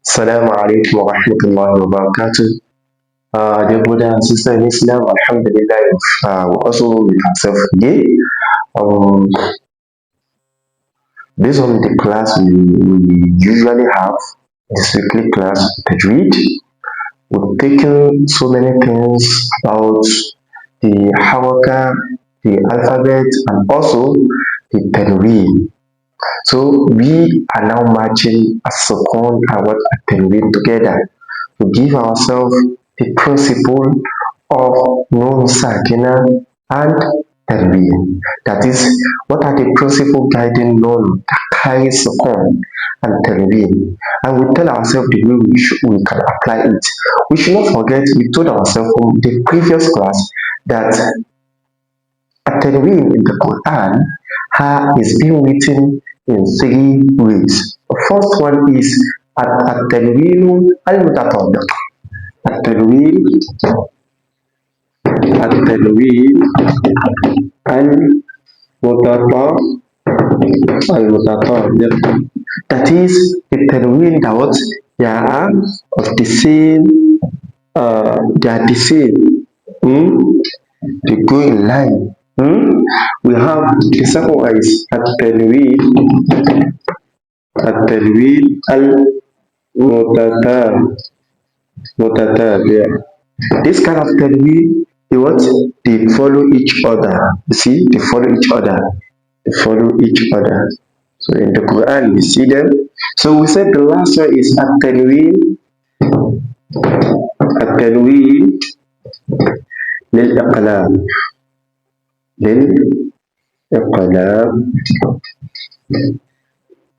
Assalamu alaikum wa rahmatullahi wa barakatuh. Dear brother and sister in Islam, Alhamdulillah, we also meet ourselves again. Um, Based on the class we usually have, this weekly class, Tajwid, we've taken so many things about the haraka, the alphabet, and also the tanween. So we are now matching a second and what a tanween together to give ourselves the principle of Noon Sakina and Tanween. That is, what are the principle guiding Noon that carries second and Tanween? And we tell ourselves the way we can apply it. We should not forget, we told ourselves from the previous class that a tanween in the Quran is being written in three ways. The first one is at-tanween al-mutatabiq. At-tanween al-mutatabiq. That is the tanween that they are of the same, they are the same. They go in line. We have the second one is at-tanween al-mutatabi'. This kind of tanween, they follow each other. You see, they follow each other. So in the Quran, you see them. So we said the last one is at-tanween lil-iqlab.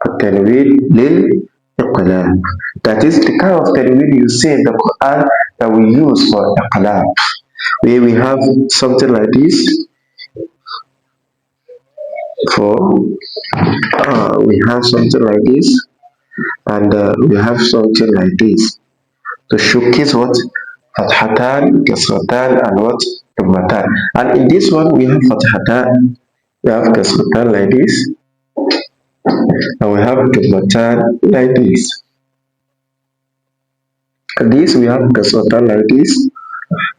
التنوين للإقلاب. That is the kind of tanween you see in the Quran that we use for iqlab. Where we have something like this and we have something like this to showcase what? Fathatan, Kasratan, and what? Dhammatan. And in this one we have Fathatan, we have Kasratan like this, and we have Dhammatan like this. And this we have Kasratan like this,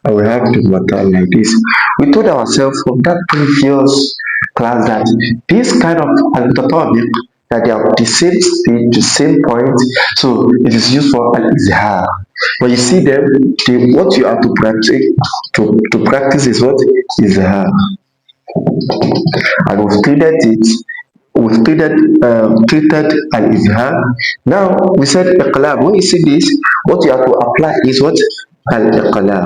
and we have Dhammatan like this. We told ourselves from that previous class that this kind of al-mutatabiq, that they are the same stage, the same point, so it is used for al-izhar. When you see them, what you have to practice is what? Izhar. And we've treated al-izhar. Now we said iqlab. When you see this, what you have to apply is what? Al-iqlab.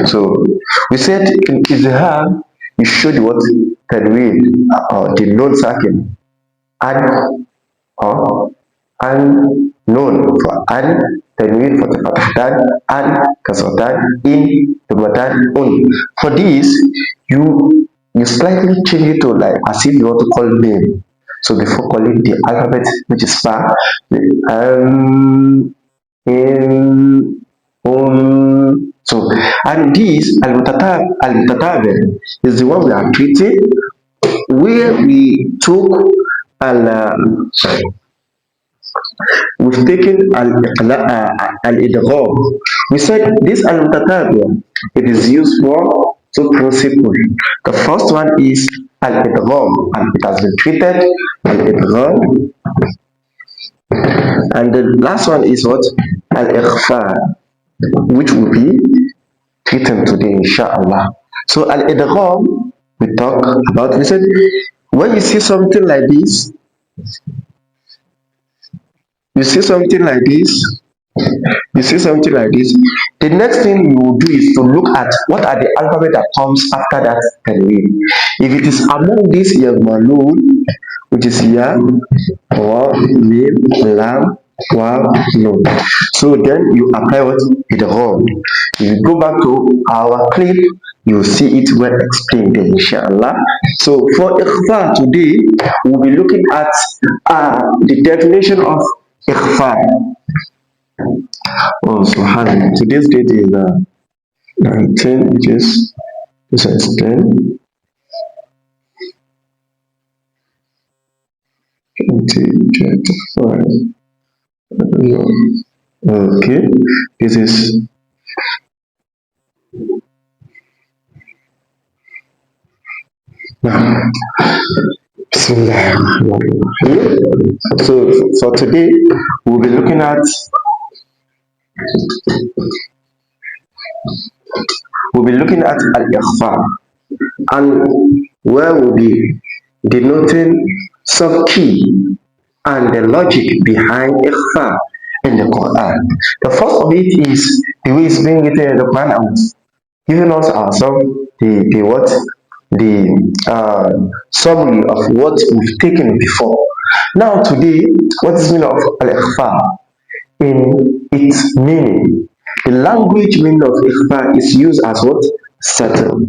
So we said in izhar, you show the what? Tanween or the Noon sakin and Noon for an, tanween for the fathatan and kasratan in the matan un. For this, you slightly change it to like as if you want to call name. So before calling the alphabet, which is fa, in, so, and this al-mutatabi is the one we are treating, where we took we've taken al-idgham. We said this al-mutatabi, it is used for two principles. The first one is al-idgham, and it has been treated al-idgham. And the last one is what? Al-Ikhfaa, which will be treated today, inshallah. So al-idgham, we talk about. We said when you see something like this, the next thing you will do is to look at what are the alphabet that comes after that tanween. If it is among these yagmalun, which is ya, wa, mim, lam, wa, nun. So then you apply what? Idgham. If you go back to our clip, you will see it well explained there, inshallah. So for ikhfa today, we'll be looking at the definition of ikhfa. Oh, subhanallah. Today's date is 19, which is 10. Okay, this is so for today we'll be looking at Al-Ikhfaa, and where we'll be denoting some key and the logic behind Ikhfaa in the Quran. The first of it is the way it's being written in the Quran and giving us ourselves the summary of what we've taken before. Now today, what is the meaning of Al-Ikhfaa in its meaning? The language meaning of Ikhfaa is used as what? Subtle.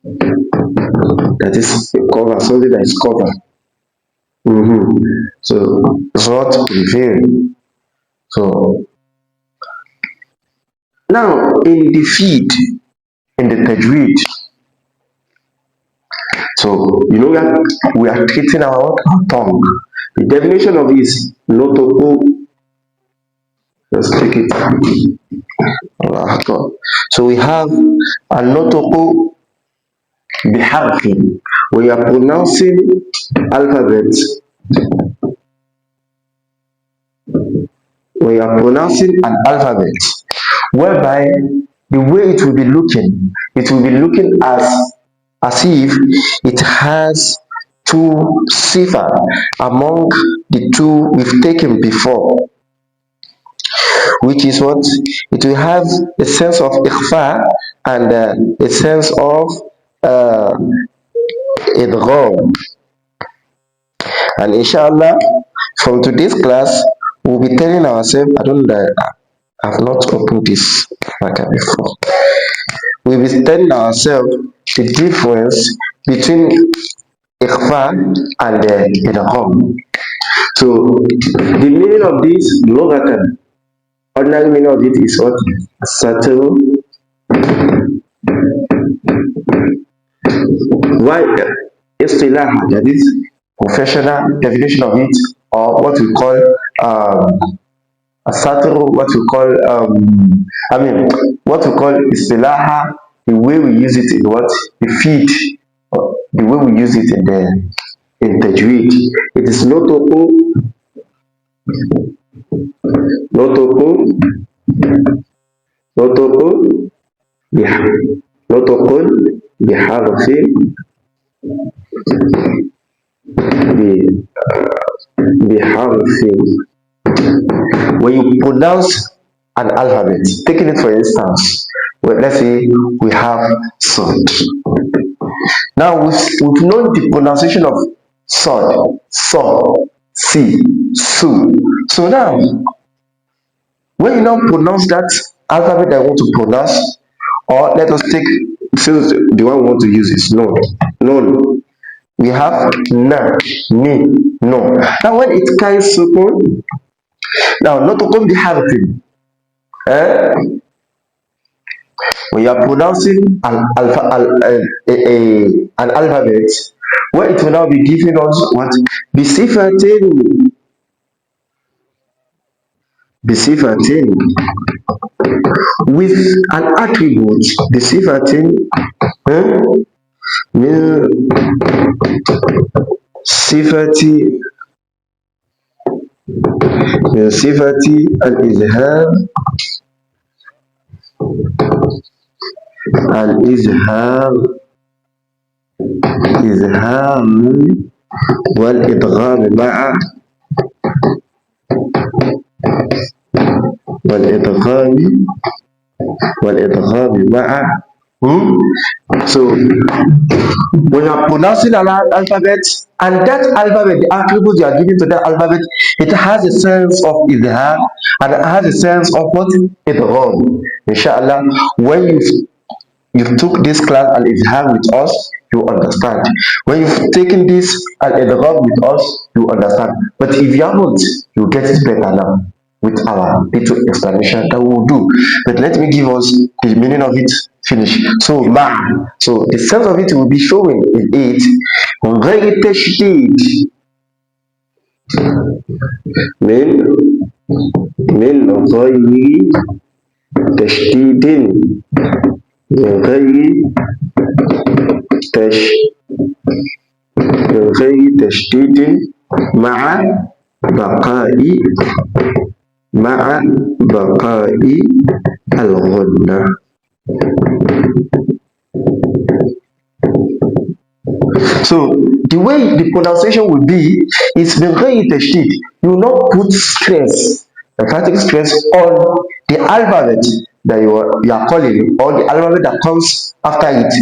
That is cover, something that is covered. So it's not revealed. So now in the feed, in the Tajwīd, so you know we are treating our tongue. The definition of it is notoko. Let's take it. So we have a notoko biharfin. We are pronouncing alphabets. We are pronouncing an alphabet, whereby the way it will be looking as if it has two sifa among the two we've taken before, which is what it will have a sense of ikhfa and a sense of idgham. And inshallah, from today's class, we'll be telling ourselves, I've not opened this marker before. We'll be telling ourselves the difference between ikhfa and idgham. So the meaning of this logatan, ordinary meaning of it is what? Subtle. Why istilah, that is professional definition of it, or what we call a subtle, what we call istilah, the way we use it in what? The feed, the way we use it in Tajwīd. It is notoko biharfin. When you pronounce an alphabet, taking it for instance, let's say we have Sod. Now we've known the pronunciation of Sod, So, Si, Su. So now, when you now pronounce that alphabet that I want to pronounce, or let us take, since the one we want to use is Nun. We have Na, Ni, No. Now when it carries sukun, now not to come the harfin. When you are pronouncing an alphabet, where it will now be giving us what? Bisifatin. With an attribute. Bisifatin. من صفة الإزهار والإدغام مع So when you are pronouncing an alphabet, and that alphabet, the attributes you are giving to that alphabet, it has a sense of izhar and it has a sense of what? Idgham. Inshallah, when you've took this class al-izhar with us, you understand. When you've taken this al-idgham with us, you understand. But if you haven't, you get it better now with our little explanation that we will do. But let me give us the meaning of it. Finish. So the sense of it will be showing in it. غير تشديد من من غير تشديد من غير من غير تشديد مع بقاء الغنة. So the way the pronunciation will be is من غير تشديد. You will not put stress, emphatic stress on the alphabet that you are calling, or the alphabet that comes after it.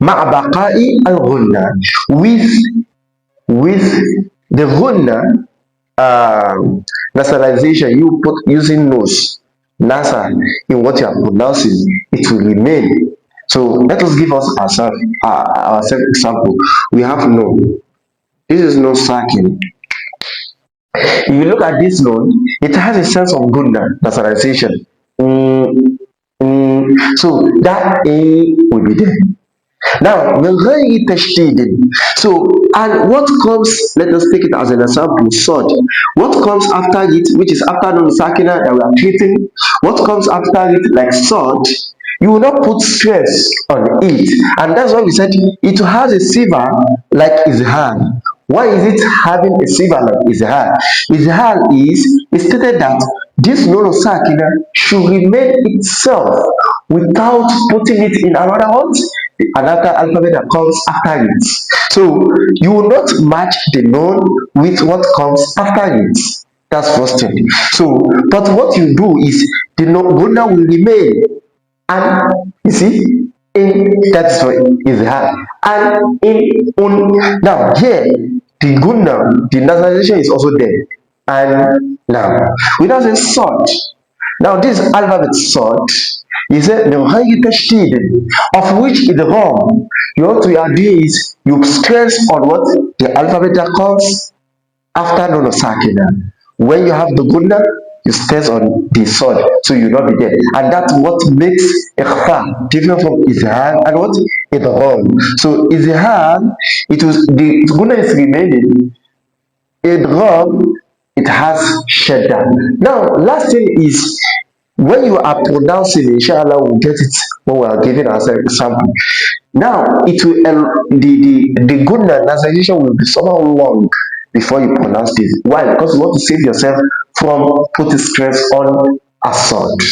مع بقاء الغنة, with the ghunna nasalization, you put using nose, nasa, in what you are pronouncing, it will remain. So let us give us ourselves example. We have no. This is no sakin. If you look at this note, it has a sense of ghunna nasalization. So that a will be there. Now, so, and what comes, let us take it as an example, sod. What comes after it, which is after non sakina that we are treating, what comes after it, like sod, you will not put stress on it. And that's why we said it has a silver like izhar. Why is it having a silver like izhar? Izhar is, it stated that this non sakina should remain itself without putting it in another alphabet that comes after it. So you will not match the noun with what comes after it. That's first thing. So, but what you do is the gunna will remain, and you see, that's what is hard. And now here the gunna, the nasalization is also there. And now we now say sod. Now this alphabet sod is a of which is wrong. What we are doing is you stress on what the alphabet that comes after non sakina. When you have the gunna, you stress on the sod, so you will not be there. And that's what makes ikhfa different from izhar and what idgham. So izhar, it was the gunna is remaining. Idgham, it has shadda. Now, last thing is when you are pronouncing, inshallah, we'll get it when we are giving ourselves example. Now, it will the good pronunciation will be somehow long before you pronounce this. Why? Because you want to save yourself from putting stress on a sound.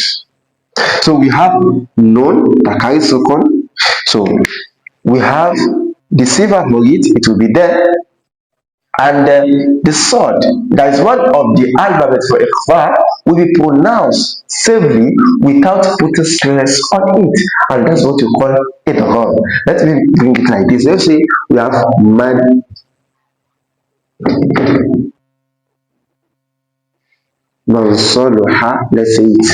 So we have known takari sukun. So we have the silver for it will be there. And the sword, that is one of the alphabets for ikhfa, will be pronounced safely without putting stress on it, and that's what you call idgham. Let me bring it like this. Let's say we have man mansoluha. Let's say it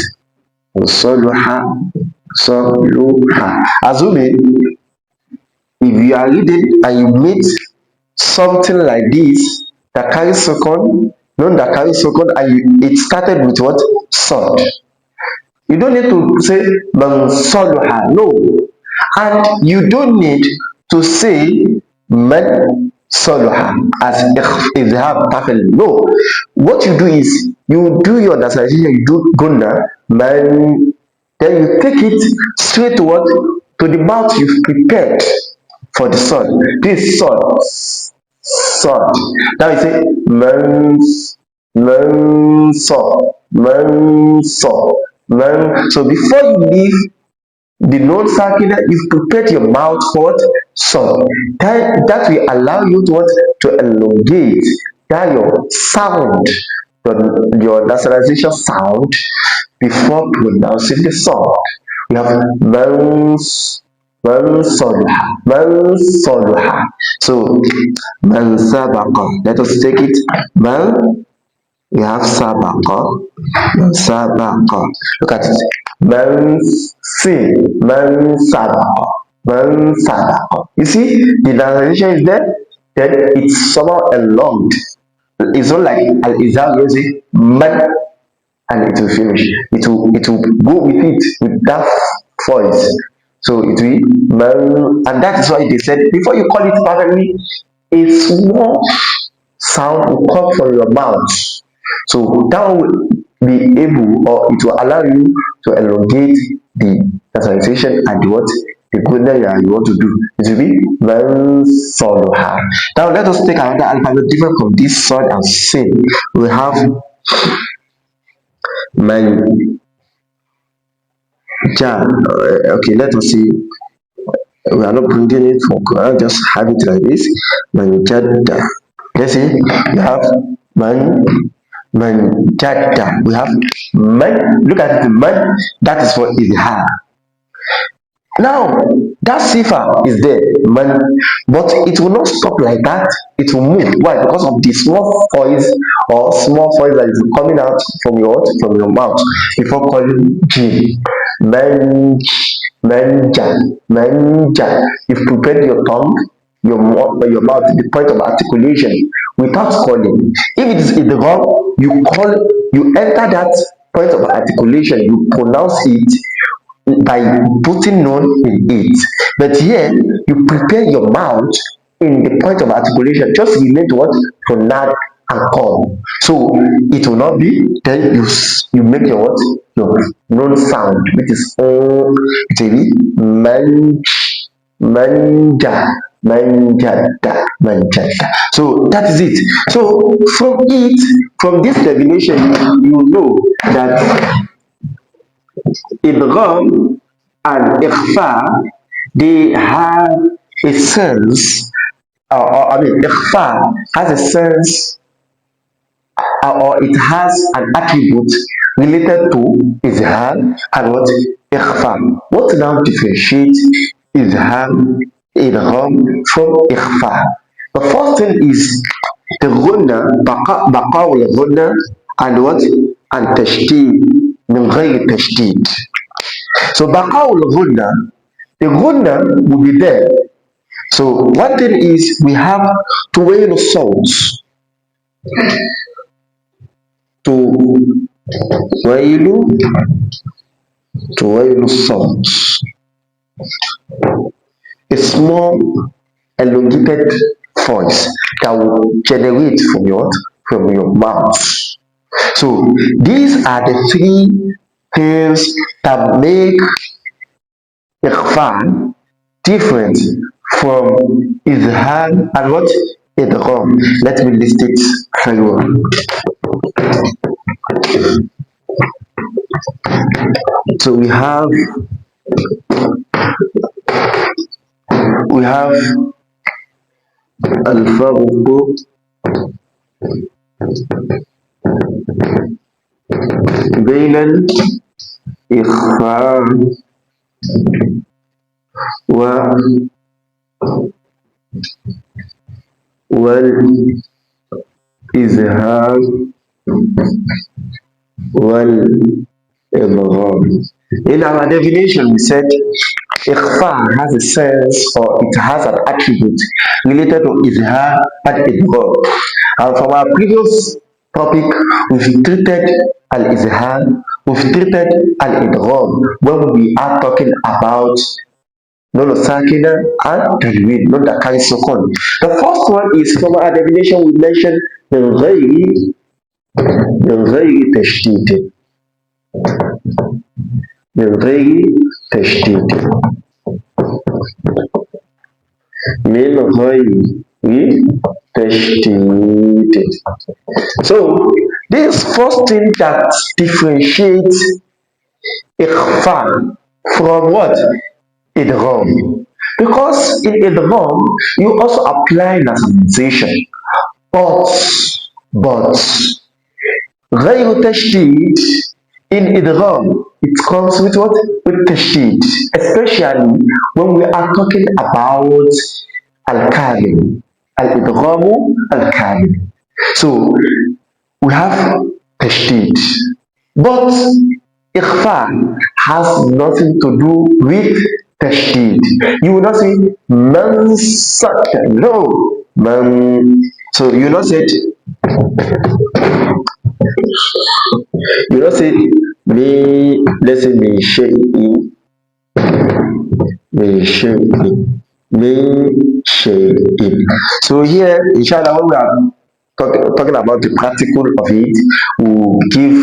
mansoluha soluha. Assuming if you are reading and you meet something like this that carries second, known that carries second, and it started with what? Sod. You don't need to say mansoluha, no. And you don't need to say mansoluha as if they have perfectly. No. What you do is you do your nasalization, you do gunna, man, then you take it straight to what? To the mouth you've prepared for the sun. This sun. Now you say so before you leave the non circular, you've prepared your mouth for what? Sun. That will allow you to what? To elongate that your sound, your nasalization sound before pronouncing the sound. We have man. So man sabaqa. Let us take it. Man, we have sabaqa. Man sabaqa. Look at it. Man sabaqa. Man sabaqa. You see, the narration is there. Then it's somehow elonged. It's not like al-izam music, man, and it will finish. It will go with it with that voice. So it will, and that is why they said before you call it perfectly, a small sound will come from your mouth. So that will be able, or it will allow you to elongate the pronunciation and what the gunna you want to do. It will be Mansoluha. Now let us take another alphabet different from this sword and sin. We have Man Ja. Okay, let us see. We are not bringing it from Quran, just have it like this. Manjada. Let's see. We have Manjada. We have man. Look at the man. That is for izhar. Now that sifa is there, man, but it will not stop like that. It will move. Why? Because of the small voice or small voice that is coming out from your mouth before calling G. Man, manja, manja. You've prepared your tongue, your mouth, the point of articulation without calling. If it is in the wrong, you enter that point of articulation, you pronounce it by putting Noon in it. But here, you prepare your mouth in the point of articulation, just relate what to nod and call. So it will not be, then you make your what? Your Noon sound, which is it will be manja, manjada, manjada. So that is it. So from this definition, you know that Idgham and Ikhfaa, they have a sense, Ikhfaa has a sense, or it has an attribute related to Izhar and what? Ikhfaa. What now differentiates Izhar, Idgham from Ikhfaa? The first thing is the Ghunna, Baqa'ul Ghunna, and what? And Tashdid, min ghayri Tashdid. So Baqa'ul Ghunna, the Ghunna will be there. So one thing is we have to weigh the salts. To weigh the salts. A small elongated voice that will generate from your mouth. So these are the three things that make Ikhfaa different from Izhar and what? Idgham. Let me list it khayran. So we have al-farq بين الإخفاء والإظهار والإضغام. In our definition, we said Ikhfa has a sense, or it has an attribute related to Izhar and Idgham. And from our previous topic, we've treated Al-Izhar, we've treated Al-Idgham when we are talking about Nono Sakina and Tajwid, not that carries Sukun. The first one is from our definition we mentioned من غير تشديد. من غير تشديد. من غير تشديد. So this first thing that differentiates Ikhfa from what? Idgham. Because in Idgham, you also apply nasalization. But غير تشديد in Idgham, it comes with what? With tashdid, especially when we are talking about al-kamil, al-idghamu al-kamil. So we have tashdid, but ikhfa has nothing to do with tashdid. You will not say man sakta, no, man. So you will not say me, let's say me shay'in, me shay'in, me shay'in. So here, inshallah, when we are talking about the practical of it, will give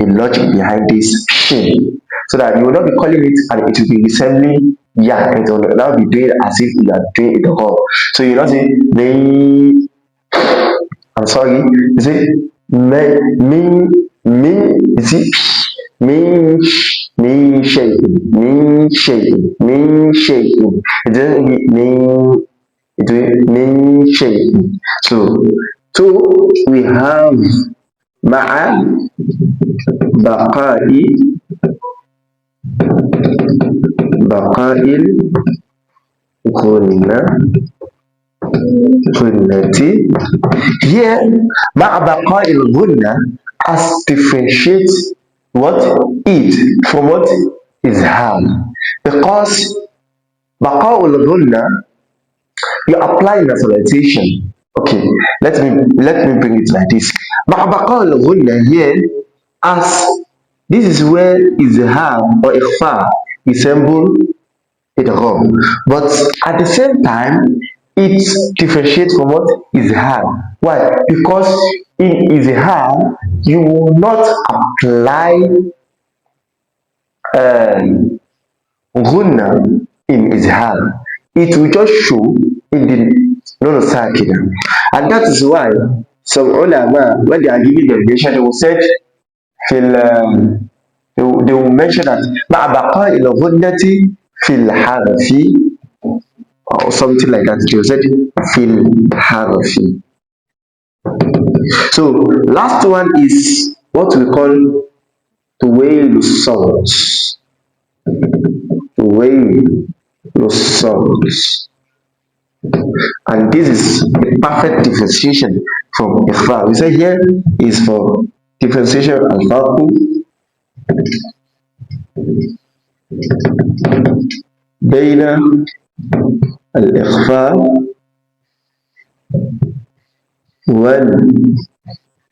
a logic behind this shin, so that you will not be calling it and it will be resembling yeah, it will now be doing as if you are doing it wrong. So you not say me, I'm sorry, you say me, you see me shaking, me shaking, me shaking. It doesn't be me, it will me shaking. So two, we have مع بقاء الغنة here مع بقاء الغنة as differentiate what it from what is hard, because بقاء الغنة you apply nationalization. Okay, let me bring it like this. مع بقاء الغنة here, as this is where izhar or ikhfa resemble idgham, but at the same time it differentiates from what izhar. Why? Because in izhar you will not apply ghunna in izhar. It will just show in the nun sakina, and that is why some ulama, when they are giving the definition, they will say they will mention that مع بقاء الغنة في الحرف or something like that. They will say في الحرف. So last one is what we call تويل الصوت. تويل الصوت. And this is a perfect differentiation from ikhfa. We say here is for differentiation al-farqu بين الإخفاء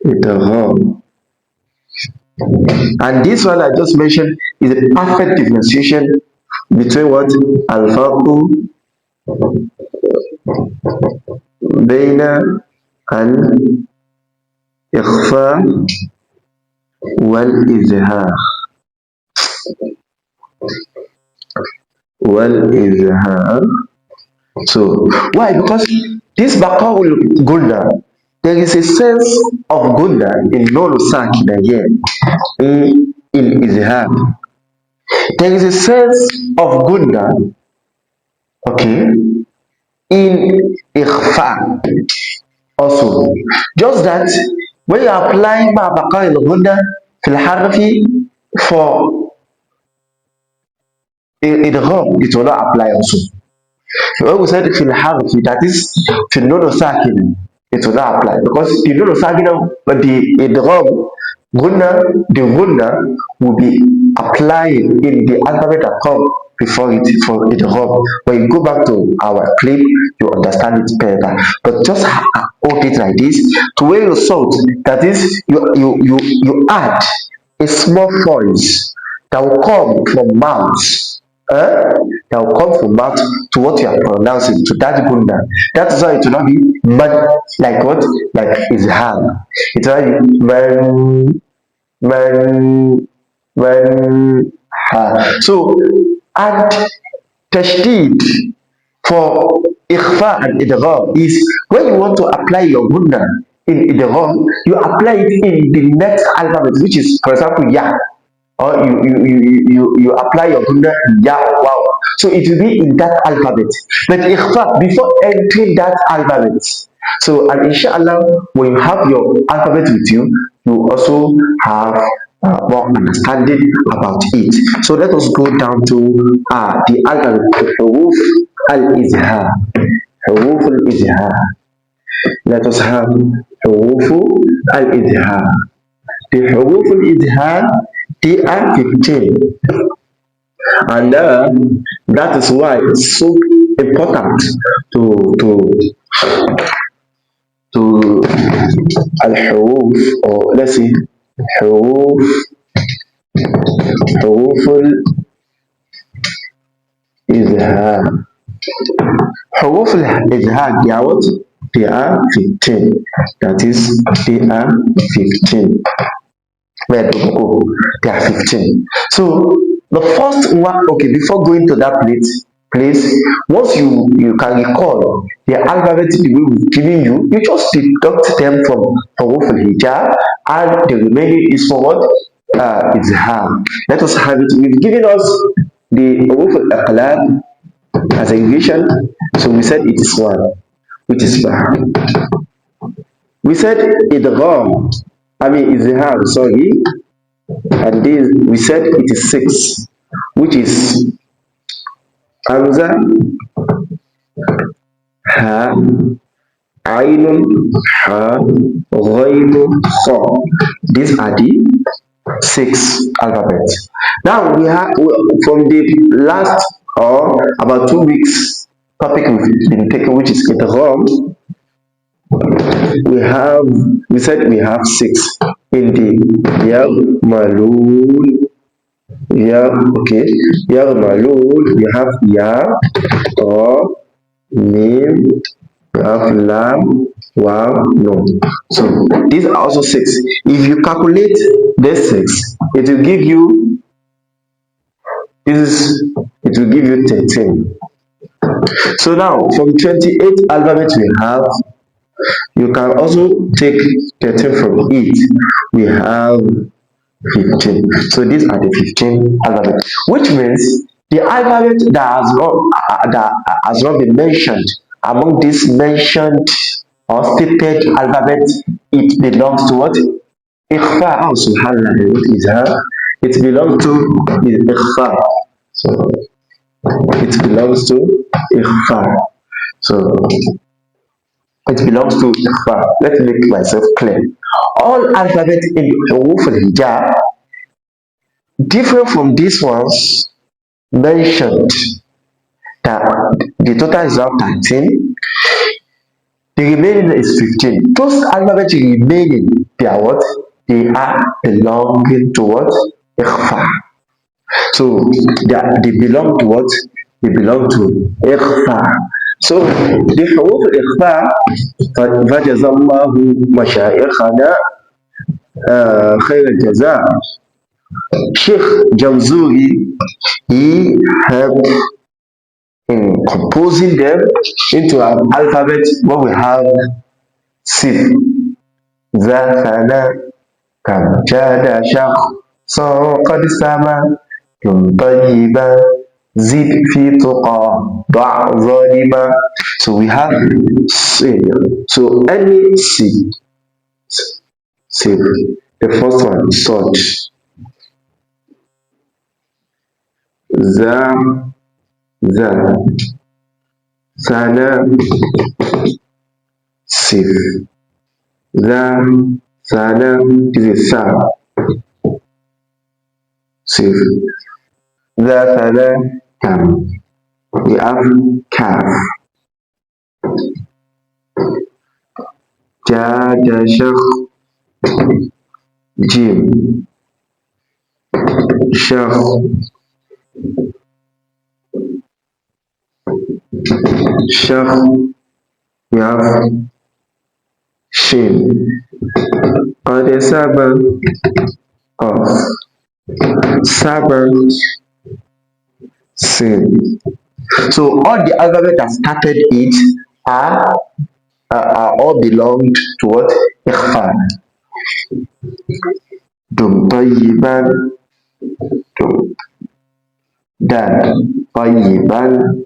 والإدغام. And this one I just mentioned is a perfect differentiation between what al-farqu بين الإخفاء والإظهار. So why? Because this baqa'ul gunna, there is a sense of gunna in nun sakina here in izhar. There is a sense of gunna, okay, in ikhfa also. Just that when you apply ma baqa'il gunna fil harfi for idgham, it will not apply also. When we said fil harfi, that is fil nun sakin, it will not apply, because the nun sakin, but the idgham gunna, the gunna will be applied in the alphabet that come before it for idgham. When you go back to our clip, you understand it better. But just hold it like this. To weigh your salt, that is you add a small voice that will come from mouth, that will come from mouth to what you are pronouncing, to that gunda. That is why it will not be mad, like what, like izhar. It will not be ha. So add tashdid for ikhfa and idgham is when you want to apply your gunda in idgham, you apply it in the next alphabet, which is, for example, ya, or you apply your gunda in ya or wow. So it will be in that alphabet, but ikhfa before entering that alphabet. So, and inshallah, when you have your alphabet with you, you also have more understanding about it. So let us go down to the alphabet, huruf al-izhar. Huruf al-izhar. Let us have huruf al-izhar. The huruf al-izhar, they are 15. And that is why it's so important to al-huruf, or let's see, huruf al-izhar. Huruf al-izhar, they are what? They are 15. That is, they are 15. Where do we go? They are 15. So the first one, okay, before going to that place, once you can recall the alphabet the way we've given you, you just deduct them from huruf al-hijab, and the remaining is for what? Izhar. Let us have it. We've given us the huruf al-aqlab as a revision. So we said it is one, which is ba. We said idgham, izhar, sorry, and this we said it is 6, which is hamza, ha, ainun, ha, ghainun, kha. These are the 6 alphabets. Now we have, from the last or about 2 weeks topic we've been taking, which is idgham, we said we have 6 in the yarmalun. Okay, yarmalun, we have ya, or mim, we have lam, waw, nun. So these are also 6. If you calculate this 6, it will give you 13. So now from 28 alphabets we have, you can also take 13 from it. We have 15. So these are the 15 alphabets, which means the alphabet that has not been mentioned among these mentioned or stated alphabets, it belongs to what? Ikhfaa. Oh, subhanallah, what is her? It belongs to Ikhfaa. So it belongs to Ikhfaa. So it belongs to Ikhfaa. Let me make myself clear. All alphabets in Huruf al-Hijab, different from these ones mentioned, that the total is now 13, the remaining is 15. Those alphabets remaining, they are what? They are belonging to what? Ikhfaa. So they belong to what? They belong to Ikhfaa. So the Huruf al-Ikhfaa, Jazākumullāhu mashayikhana khayran jazā. Sheikh Jamzuri, he helped in composing them into an alphabet where we have sif, zafana, kam, jada, shakh, so, qad sama, tayyiba, zid fi tuqa, da' zalima. So we have so any sif, the first one, such, za, sana, sif, sana, this is sa, sif, sana, kam, we have kaf, jada, shakh, jim, shakh, we have shin, qad saba, qaf, saba, sin. So all the alphabet that started it are all belonged to what? Ikhfaa. Dum tayyiban, dum, dan, tayyiban,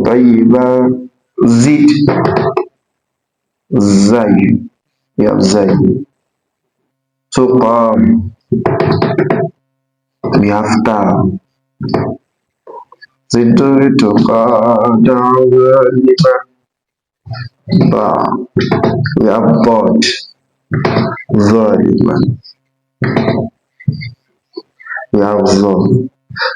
tayyiban, zid, zay, we have zay. So we have ta, ziduri tuqa, ba, we have bod, zaliman, we have zon.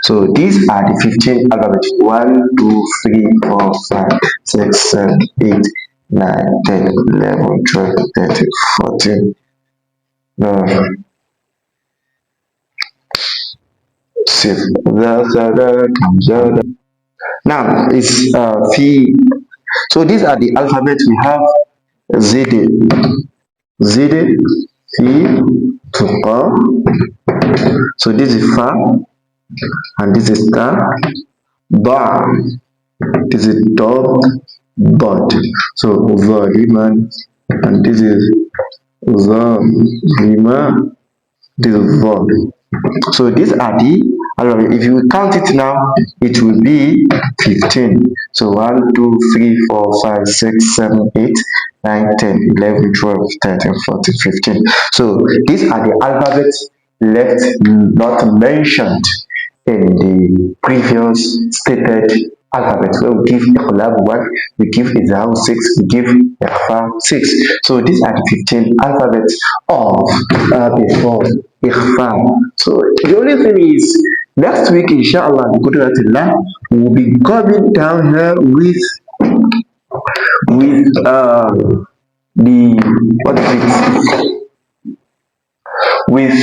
So these are the 15 alphabets. 1, 2, 3, 4, 5, 6, 7, 8, 9, 10, 11, 12, 13, 14. six. Now it's fi. So these are the alphabets we have. Zede, zede, fi, tuqa. So this is fa, and this is ta. Ba. This is dog, dot. So zaliman, and this is zalima. This is dot. So these are the alphabet. If you count it now, it will be 15. So 1, 2, 3, 4, 5, 6, 7, 8, 9, 10, 11, 12, 13, 14, 15. So these are the alphabets left not mentioned in the previous stated alphabet, where we give Iqlab 1, we give Izhar 6, we give Ikhfaa 6. So these are the 15 alphabets of before Ikhfaa. So the only thing is, next week, inshallah, we will be coming down here with the what is it? With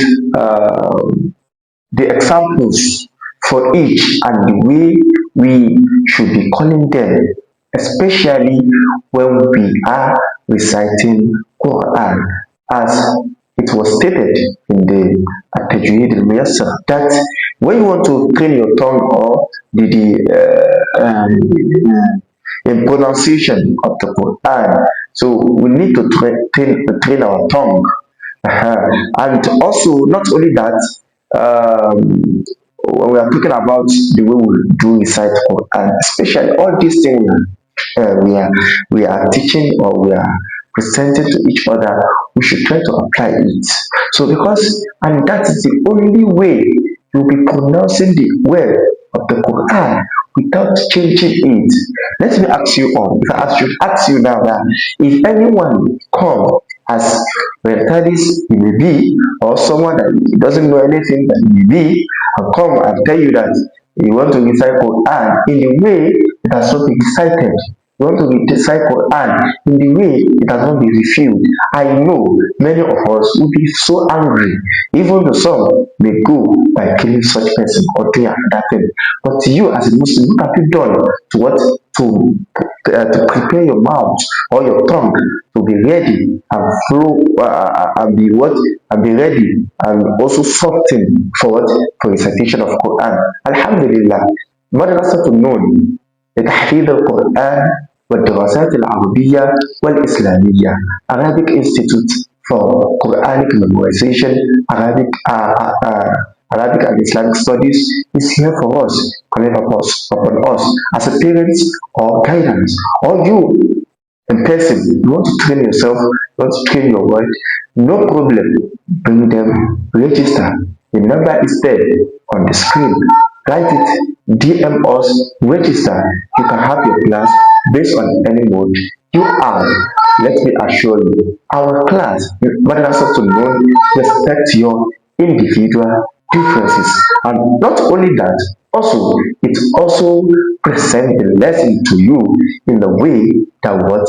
the examples for each and the way we should be calling them, especially when we are reciting Quran, as it was stated in the Tajwīd that when you want to train your tongue or the pronunciation of the Quran, so we need to train our tongue. And also, not only that, when we are talking about the way we do recite Quran, especially all these things we are teaching or we are presenting to each other, we should try to apply it. So and that is the only way you'll be pronouncing the word of the Quran without changing it. Let me ask you all, if I should ask you now that if anyone come as Retalis he may be, or someone that doesn't know anything that he may be, and come and tell you that you want to recite Quran in a way it has not been recited, you want to recite Quran in the way it has not been revealed, I know many of us will be so angry. Even the some may go by killing such person or doing another thing. But to you as a Muslim, what have you done to prepare your mouth or your tongue to be ready and flow and be ready and also soften for recitation of Quran? Alhamdulillah. Madrasatu-n-Nuun لتحفيظ القرآن والدراسات العربية والإسلامية, Arabic Institute for Quranic Memorization, Arabic and Islamic Studies is here for us, calling upon us as a parent or guidance, or you in person, you want to train yourself, you want to train your word, no problem, bring them, register. The number is there on the screen. Write it, DM us, register. You can have your class based on any mode you are. Let me assure you, our class, Madrasatu-n-Nuun, respect your individual differences. And not only that, also it also present the lesson to you in the way that will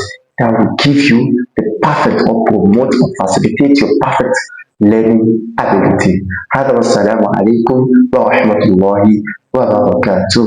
give you the perfect or promote or facilitate your perfect learning ability. هذا والسلام عليكم ورحمة الله وبركاته.